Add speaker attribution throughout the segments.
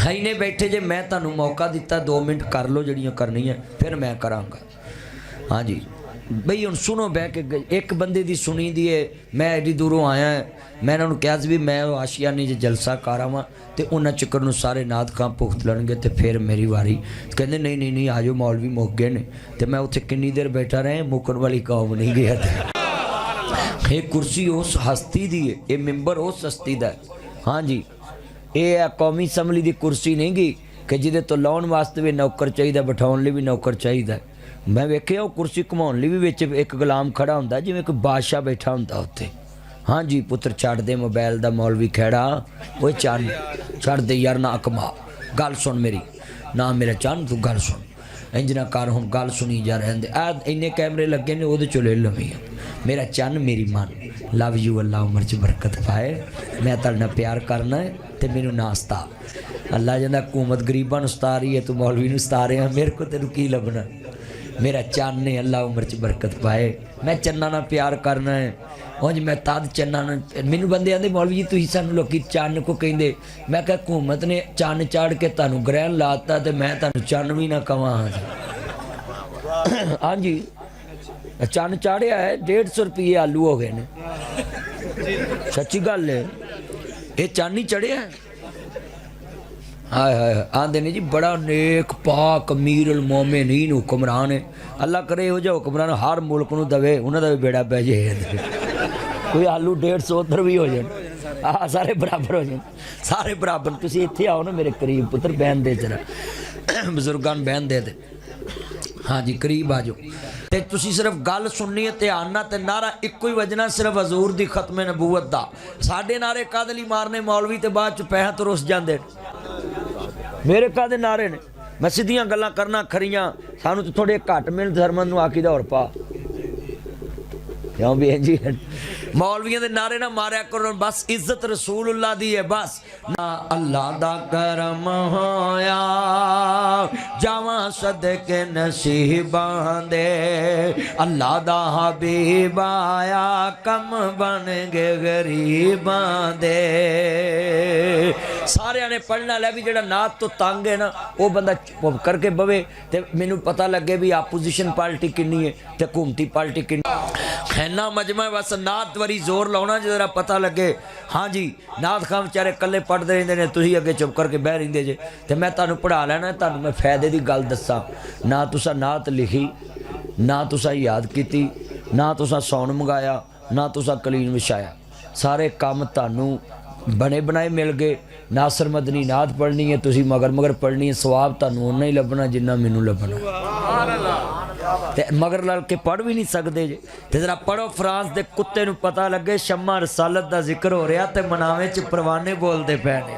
Speaker 1: है ही नहीं बैठे जे मैं तुहानू मौका दिता 2 मिनट कर लो जड़ियाँ करनियाँ फिर मैं करांगा। हाँ जी बई हुण सुनो बह के एक बंदे दी सुनी दी है। मैं एडी दूरों आया मैं इन्होंने कहा भी मैं आशियानी ज जलसा कर आवां तो उन्होंने चक्कर नूं सारे नाद खां भुगत लैणगे तो फिर मेरी वारी। कहते नहीं नहीं नहीं आ जाओ मौलवी मुक गए ने। तो मैं उत्थे किन्नी देर बैठा रहा मुकन वाली कौम नहीं गया। ये कुर्सी उस हस्ती दी है, ये मिंबर उस हस्ती दा है। हाँ जी ये कौमी असैम्बली की कुर्सी नहीं गई कि जिदे तो लाउण वास्ते भी नौकर चाहिए बिठाउण लई भी नौकर चाहिए। मैं वेख्या कुर्सी घुमाउण लई भी विच एक गुलाम खड़ा हुंदा जिवें कोई बादशाह बैठा हुंदा उत्ते। हाँ जी पुत्र छड्ड दे मोबाइल दा मौलवी खैड़ा वो चन छड्ड दे यार ना अकमा गल सुन मेरी ना मेरा चन तू गल सुन इंज ना कर हुण गल सुनी जा रहे आ इन्ने कैमरे लगे ने ओहदे चों ले लवी मेरा चन मेरी मन लव यू अल्लाह उम्र च बरकत पाए मैं तुहाडे नाल प्यार करना है तो मैनू ना सता। अल्लाह जांदा हुकूमत गरीबां नूं सता रही है तू मौलवी नूं सता रहा मेरे को तेनू की लभना। मेरा चन ने अल्लाह उम्र च बरकत पाए मैं चन्ना नाल प्यार करना है। उंज मैं तद चन्ना मैनू बंदे आंदे मौलवी जी तुसीं सानूं लोकी चन को कहिंदे। मैं कहा हुकूमत ने चन चाड़ के तुहानूं ग्रहण लाता तो मैं तुहानूं चन भी ना कवां। हाँ जी चन चाढ़िया है 150 रुपये आलू हो गए ने सच्ची गल है ये चन ही चढ़िया है। हाय हाय आंदे ने जी बड़ा नेक पाक अमीर मोमिनीन हुक्मरान है। अल्लाह करे हो जा हुक्मरान हर मुल्क नूं दवे उन्हां दा भी बेड़ा पै जाए। कोई आलू 150 उधर भी हो जाए हाँ सारे बराबर हो जाए सारे बराबर। तुसीं इत्थे आओ ना मेरे करीब पुत्र बहन दे जरा बजुर्गां नूं बहन दे। हाँ जी करीब आ जाओ तो तुसीं सिर्फ गल सुननी है ध्यान नाल ते नारा इक्को ही वजना सिर्फ हजूर दी खत्मे नबूवत दा। साडे नारे कादे लई मारने मौलवी ते बाद च पैसा तो रुस जांदे मेरे कादे नारे ने। मैं सीधियां गल्लां करना खरियां सानू तो थोड़े घट मिल धर्मन नूं आखी दा होर पा क्यों भी जी मौलवियों के नारे ना मारिया करो बस इज्जत रसूलुल्लाह दी है बस ना अल्लाह दा करम होया जावा सदके नसीबां दे अल्लाह दा हबीब आया कम बन गए गरीबां दे। सारिया ने पढ़ना लै भी जेड़ा नात तो तंग है ना वो बंदा चुप करके बवे तो मैनू पता लगे भी आपोजिशन पार्टी किन्नी है तो हुकूमती पार्टी किन्नी खैना मजमा बस नात वारी जोर लाना जरा पता लगे। हाँ जी नात खां बेचारे कल्ले पढ़ते रहते हैं तुसीं अगे चुप करके बह रहिंदे जे तो मैं तुहानूं पढ़ा लेना तुहानूं मैं फायदे की गल दसां ना तुसां नात लिखी ना तुसां याद की ना तुसां साउंड मंगाया ना तुसां कलीन विछाया सारे काम तुहानूं बने बनाए मिल गए। नासर मदनी नात पढ़नी है तुसीं मगर मगर पढ़नी है सवाब तुहानूं उन्ना ही लभना जिन्ना मैनूं लभना। ते मगर लड़ के पढ़ भी नहीं सकते जे ते जरा पढ़ो फ्रांस के कुत्ते नूं पता लगे शम्मा रसालत का जिक्र हो रहा तो मनावे च परवाने बोलते पै ने।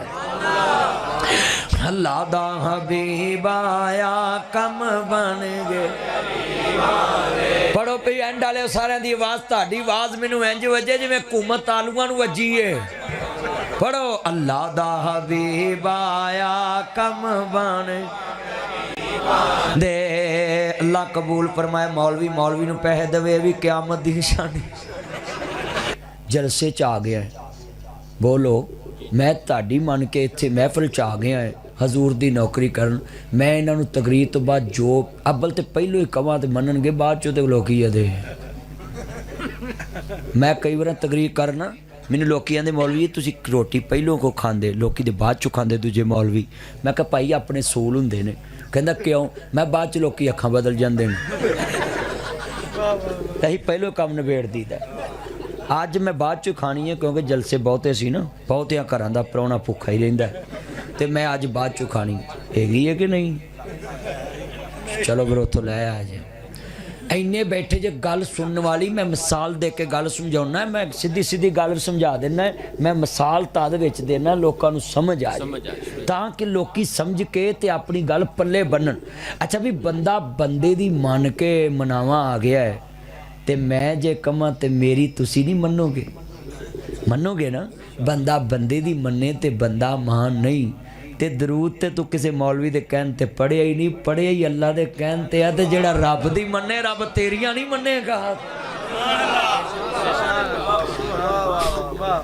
Speaker 1: अल्लाह दा हबीब आया कम बन गए पढ़ो पी एंड वाले सारे की आवाज़ तुहाडी आवाज़ मैनूं इंज वजे जिवें हुकूमत आलूआं नूं वजी है। पढ़ो अल्लाह दा हबीब आया कम बन दे अल्लाह कबूल फरमाए। मौलवी मौलवी नूं पैसे देवे भी क्यामत दी निशानी। जलसे च आ गया है बोलो मैं तुहाडी मन के इत्थे महफिल च आ गया है हजूर दी नौकरी करन। मैं इन्हां नूं तकरीर तो बाद जो अव्वल तो पहलों ही कवां तो मनणगे बाद चों ते लोकी अदे। मैं कई बार तकरीर करना मैनूं लोकी आंदे मौलवी तुसीं रोटी पहलों को खांदे लोकी दे बाद चों खांदे दूजे मौलवी। मैं कहा भाई अपने सूल हुंदे ने। कहंदा क्यों मैं बाद च लोकी अखां बदल जांदे ने असीं पहलों काम निबेड़ दीदा। अज मैं बाद च खानी है क्योंकि जलसे बहुते सी ना बहुतियां घरां दा प्राहुणा भुखा ही रहिंदा ते मैं अज बाद च खानी हैगी है कि नहीं। चलो फिर उत्थों लै आ जाए इन्ने बैठे जे गल सुनने वाली मैं मिसाल दे के गल समझाउना मैं सीधी सीधी गल समझा देना मैं मिसाल तद विच देना लोगों को समझ आ जाए ताकि लोग समझ के ते अपनी गल पल्ले बन्नन। अच्छा भी बंदा बंदे दी मन के मनावा आ गया है तो मैं जे कमां ते मेरी तुसी नहीं मनोगे मनोगे ना। बंदा बंदे दी मन्ने ते बंदा महान नहीं ते दरूद ते तू किसी मौलवी दे कहन ते पढ़िया ही नहीं पढ़िया ही अल्लाह दे कहन ते आ ते जेड़ा रब दी मन्ने रब तेरियां नहीं मन्नेगा।